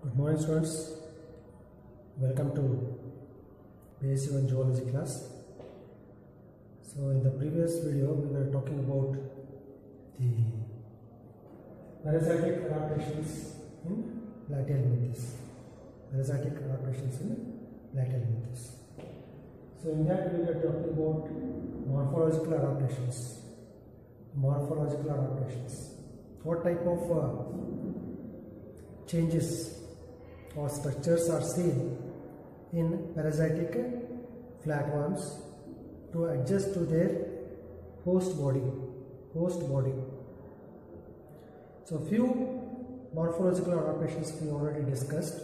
Good morning, students. Welcome to BSc 1 Zoology class. So, in the previous video, we were talking about the parasitic adaptations in Platyhelminthes. Parasitic adaptations in Platyhelminthes. So, in that, we were talking about morphological adaptations. Morphological adaptations. What type of changes or structures are seen in parasitic flatworms to adjust to their host body. So few morphological adaptations we already discussed.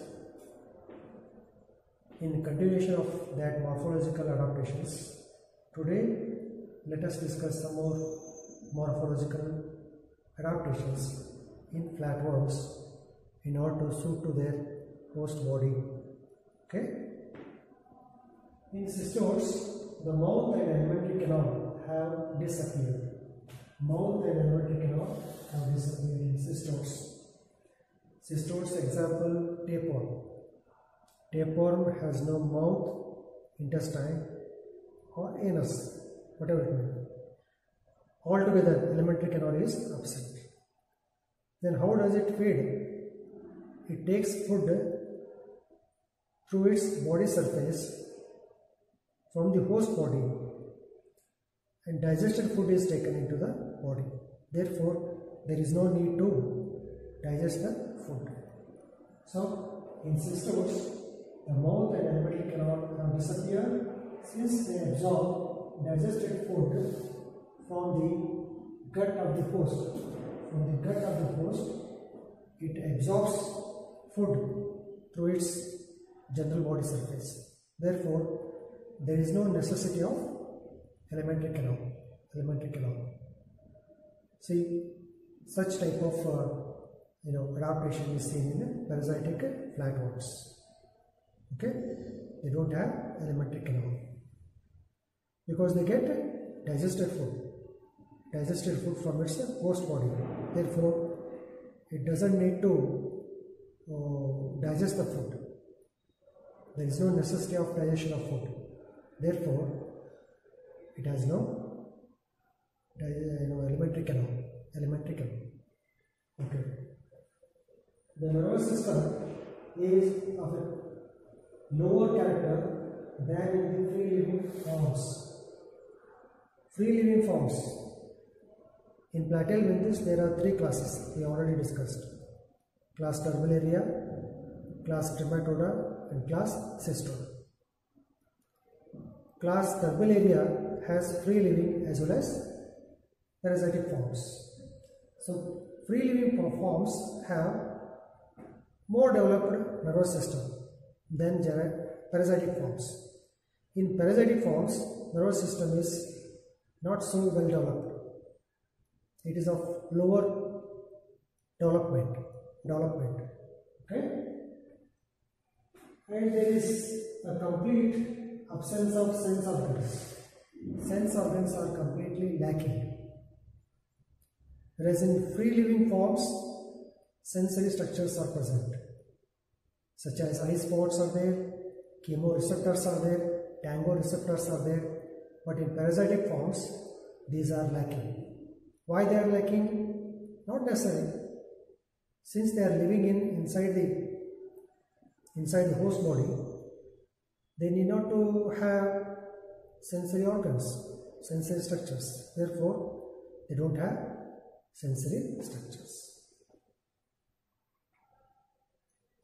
In continuation of that morphological adaptations, today let us discuss some more morphological adaptations in flatworms in order to suit to their host body. Okay. In cystodes, the mouth and alimentary canal have disappeared. Mouth and alimentary canal have disappeared in cystodes. Cystodes example tapeworm. Tapeworm has no mouth, intestine, or anus, whatever it may be. Altogether, alimentary canal is absent. Then how does it feed? It takes food through its body surface from the host body, and digested food is taken into the body. Therefore, there is no need to digest the food. So, in cystodes, the mouth and alimentary canal have disappeared since they absorb digested food from the gut of the host. From the gut of the host, it absorbs food through its general body surface. Therefore, there is no necessity of alimentary canal. See, such type of adaptation is seen in parasitic flatworms. Okay, they don't have alimentary canal because they get digested food from its host body. Therefore, it doesn't need to digest the food. There is no necessity of digestion of food. Therefore, it has no alimentary canal. Okay. The nervous system is of a lower character than in the free-living forms. Free-living forms. In Platyhelminthes, there are three classes we already discussed. Class Turbellaria, class Trematoda, and class Cystoda. Class Turbellaria has free living as well as parasitic forms. So, free living forms have more developed nervous system than parasitic forms. In parasitic forms, nervous system is not so well developed. It is of lower development. Okay, and there is a complete absence of sense organs. Sense organs are completely lacking. Whereas in free living forms, sensory structures are present, such as eye spots are there, chemoreceptors are there, tango receptors are there. But in parasitic forms, these are lacking. Why they are lacking? Not necessarily. Since they are living inside the host body, they need not to have sensory organs, sensory structures. Therefore, they don't have sensory structures.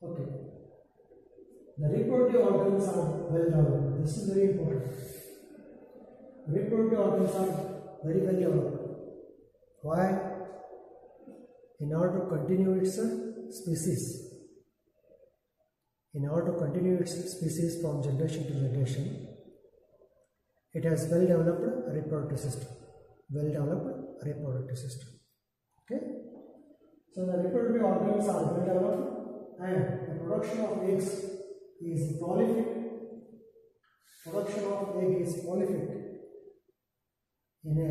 Okay. The reproductive organs are well developed. This is very important. Reproductive organs are very well developed. Why? In order to continue its species. In order to continue its species from generation to generation, it has well developed reproductive system. Okay? So the reproductive organs are well developed and the production of eggs is prolific. Production of egg is prolific in a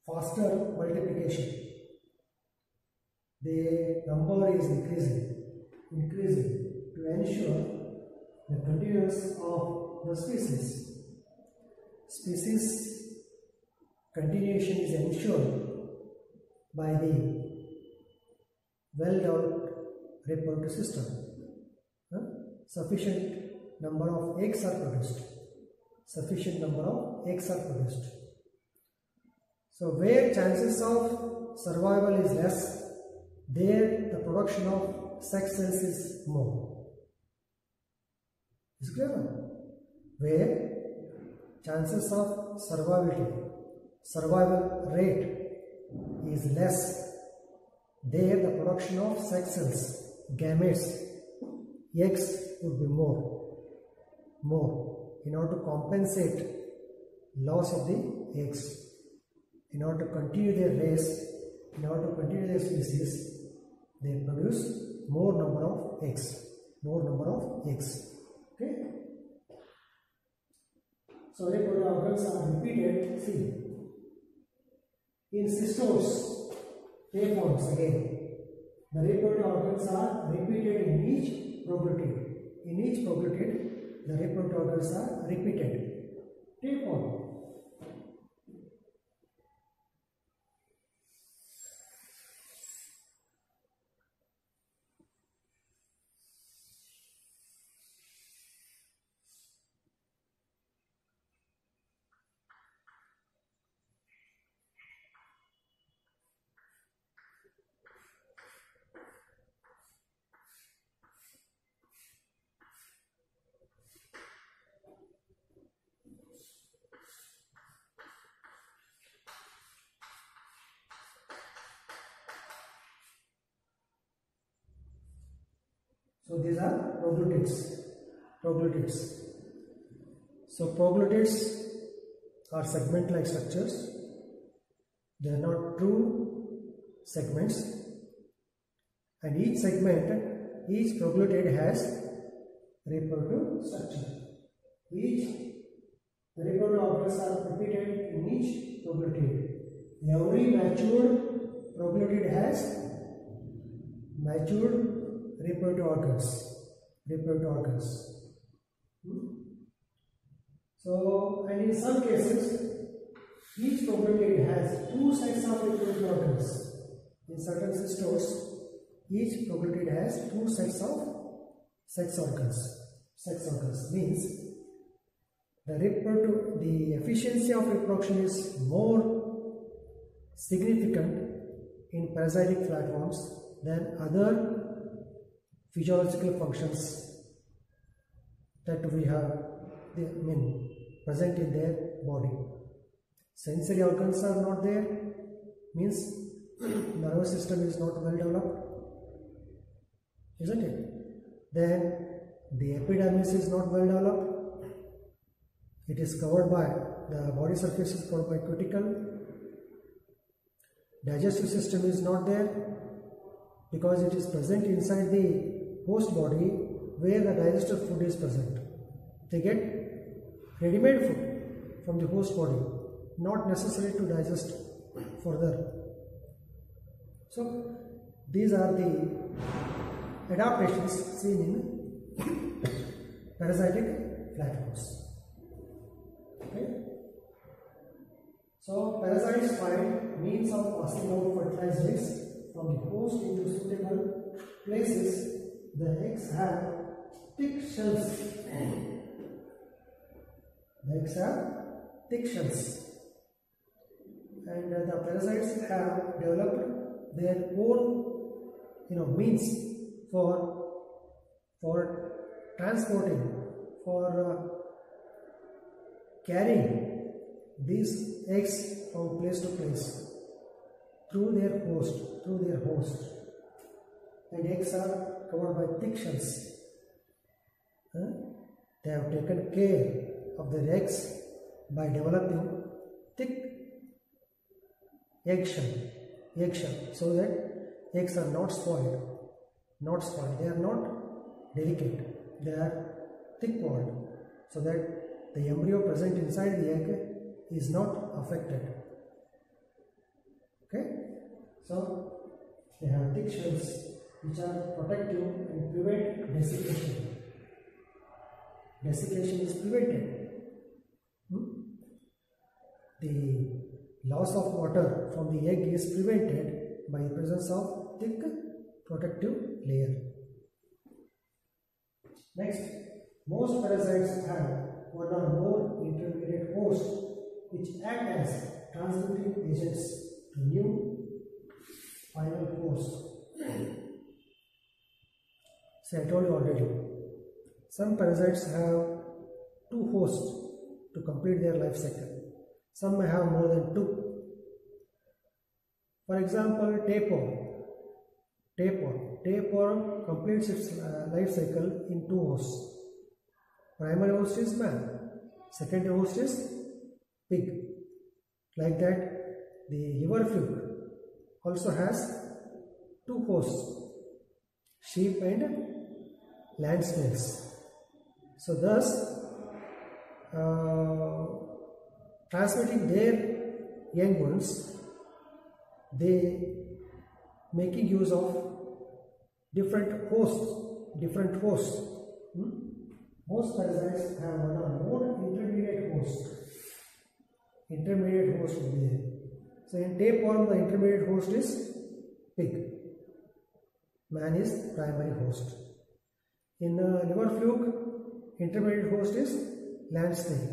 faster multiplication. the number is increasing to ensure the continuance of the species. Species continuation is ensured by the well-developed reproductive system. Sufficient number of eggs are produced. Sufficient number of eggs are produced. So where chances of survival is less, there the production of sex cells is more. Is clear? Where chances of survival rate is less, there the production of sex cells, gametes, eggs would be more in order to compensate loss of the eggs. In order to continue their race, in order to continue their species, they produce more number of eggs. Okay. So reproductive organs are repeated. See, in cystose, tapeworms again, the reproductive organs are repeated in each proglotid. In each proglotid, the reproductive organs are repeated. Tapeworm. So these are proglottids. So proglottids are segment-like structures. They are not true segments, and each proglottid has reproductive structure. The reproductive organs are repeated in each proglottid. Every matured proglottid has matured reproductive organs. So, and in some cases, each proglottid has two sets of reproductive organs. In certain cystoses, each proglottid has two sets of sex organs. Sex organs means the efficiency of reproduction is more significant in parasitic flatworms than other physiological functions that we have present in their body. Sensory organs are not there, means nervous system is not well developed, isn't it? Then the epidermis is not well developed. It is covered by, the body surface is covered by cuticle. Digestive system is not there because it is present inside the host body where the digestive food is present. They get ready-made food from the host body, not necessary to digest further. So these are the adaptations seen in parasitic flatworms. Okay. So parasites find means of passing out fertilized eggs from the host into suitable places. The eggs have thick shells. And the parasites have developed their own, means for transporting, for carrying these eggs from place to place through their host. And eggs are covered by thick shells. They have taken care of their eggs by developing thick eggshell, so that eggs are not spoiled. They are not delicate. They are thick-walled, so that the embryo present inside the egg is not affected. Okay, so They have thick shells which are protective and prevent desiccation. Desiccation is prevented. The loss of water from the egg is prevented by the presence of thick protective layer. Next, most parasites have one or more intermediate hosts which act as transmitting agents to new final host. So I told you already, some parasites have two hosts to complete their life cycle. Some may have more than two. For example, tapeworm. Tapeworm completes its life cycle in two hosts. Primary host is man. Secondary host is pig. Like that, the liver fluke also has two hosts, sheep and land snails. So thus, transmitting their young ones, they making use of different hosts. Most parasites have one or more intermediate hosts. Intermediate host will be there. So in tapeworm, the intermediate host is pig. Man is primary host. In liver fluke, intermediate host is land snail.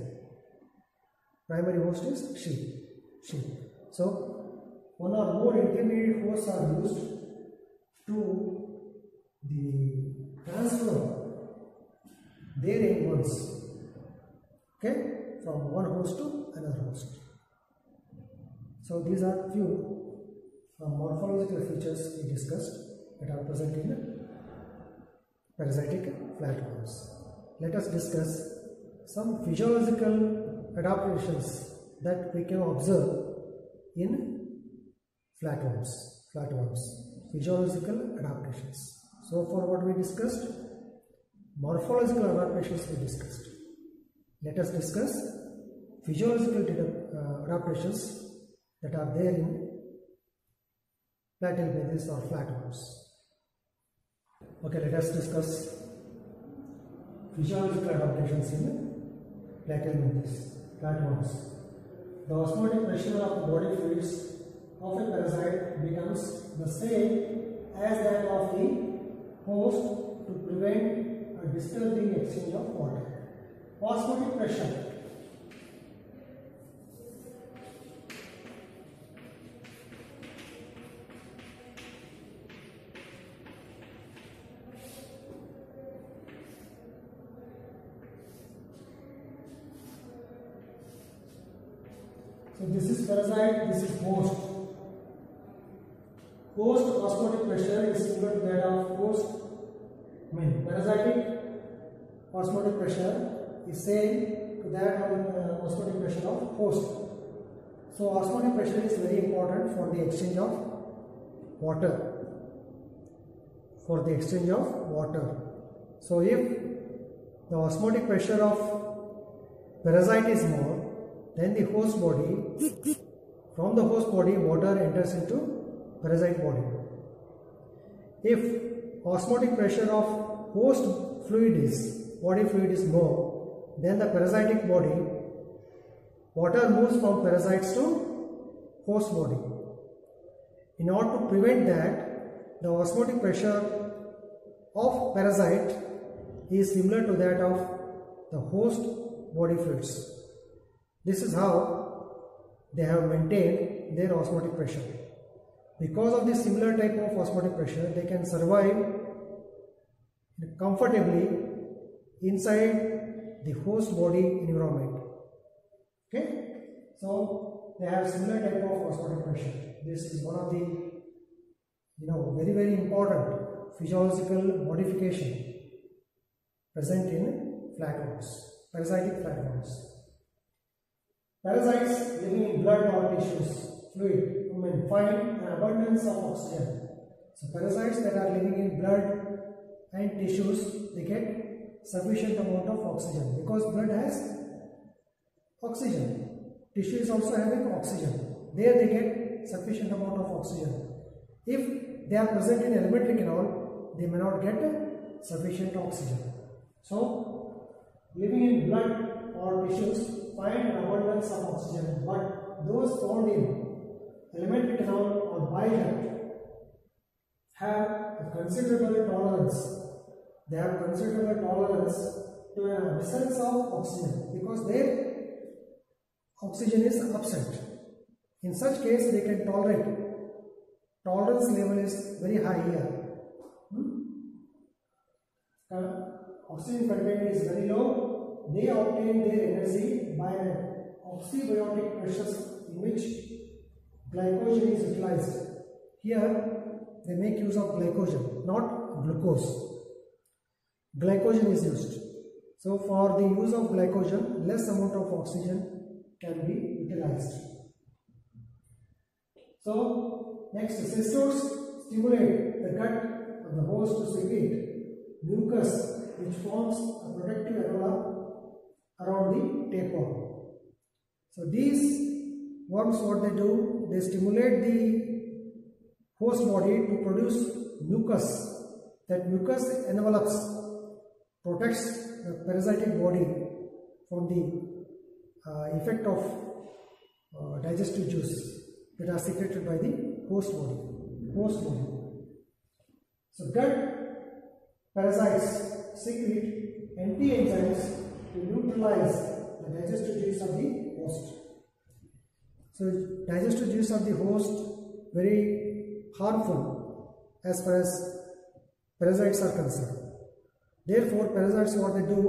Primary host is sheep. So one or more intermediate hosts are used to the transfer their young ones, okay, from one host to another host. So these are few morphological features we discussed that are present in parasitic flatworms. Let us discuss some physiological adaptations that we can observe in flatworms. Physiological adaptations. So far what we discussed, morphological adaptations we discussed. Let us discuss physiological adaptations that are there in platyhelminthes or flatworms. Okay, let us discuss physiological adaptations in platyhelminthes, flatworms. The osmotic pressure of the body fluids of a parasite becomes the same as that of the host to prevent a disturbing exchange of water. Osmotic pressure. So this is parasite, this is host. Host osmotic pressure is similar to that of host. Parasitic osmotic pressure is same to that of osmotic pressure of host. So osmotic pressure is very important for the exchange of water. So if the osmotic pressure of parasite is more, then the host body, from the host body water enters into parasite body. If osmotic pressure of host body fluid is more, then the parasitic body, water moves from parasites to host body. In order to prevent that, the osmotic pressure of parasite is similar to that of the host body fluids. This is how they have maintained their osmotic pressure. Because of this similar type of osmotic pressure, they can survive comfortably inside the host body environment. Okay, so they have similar type of osmotic pressure. This is one of the very important physiological modification present in flatworms, parasitic flatworms. Parasites living in blood or tissues, fluid, find an abundance of oxygen. So parasites that are living in blood and tissues, they get sufficient amount of oxygen because blood has oxygen. Tissue is also having oxygen. There they get sufficient amount of oxygen. If they are present in elementary canal, they may not get sufficient oxygen. So, living in blood or tissues find an abundance of oxygen, but those found in elementary canal or bile duct have a considerable tolerance. They have considerable tolerance to an absence of oxygen because their oxygen is absent. In such case, they can tolerate. Tolerance level is very high here. Oxygen content is very low. They obtain their energy by an oxybiotic process in which glycogen is utilized. Here, they make use of glycogen, not glucose. Glycogen is used. So, for the use of glycogen, less amount of oxygen can be utilized. So, next, cystoscoles stimulate the gut of the host to secrete mucus, which forms a protective envelope around the tapeworm. So, these worms, what they do, they stimulate the host body to produce mucus. That mucus envelopes, protects the parasitic body from the effect of digestive juices that are secreted by the host body. So, gut parasites secrete anti-enzymes to neutralize the digestive juice of the host. So, digestive juice of the host very harmful as far as parasites are concerned. Therefore, parasites, what they do,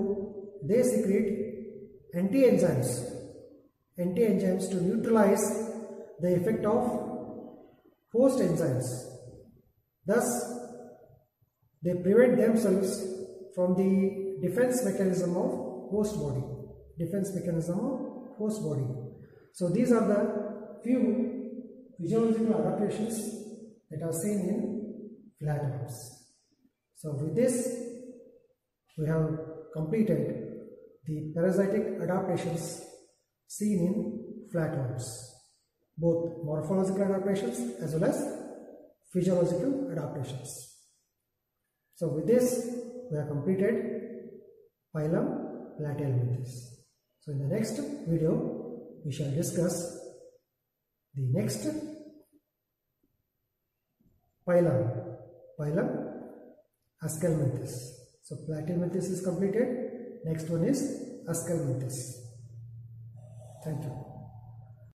they secrete anti-enzymes to neutralize the effect of host enzymes. Thus, they prevent themselves from the defense mechanism of host body. So, these are the few physiological adaptations that are seen in flatworms. So, with this, we have completed the parasitic adaptations seen in flatworms, both morphological adaptations as well as physiological adaptations. So, with this, we have completed phylum Platyhelminthes. So, in the next video, we shall discuss the next phylum Aschelminthes. So, Platyhelminthes is completed. Next one is Aschelminthes. Thank you.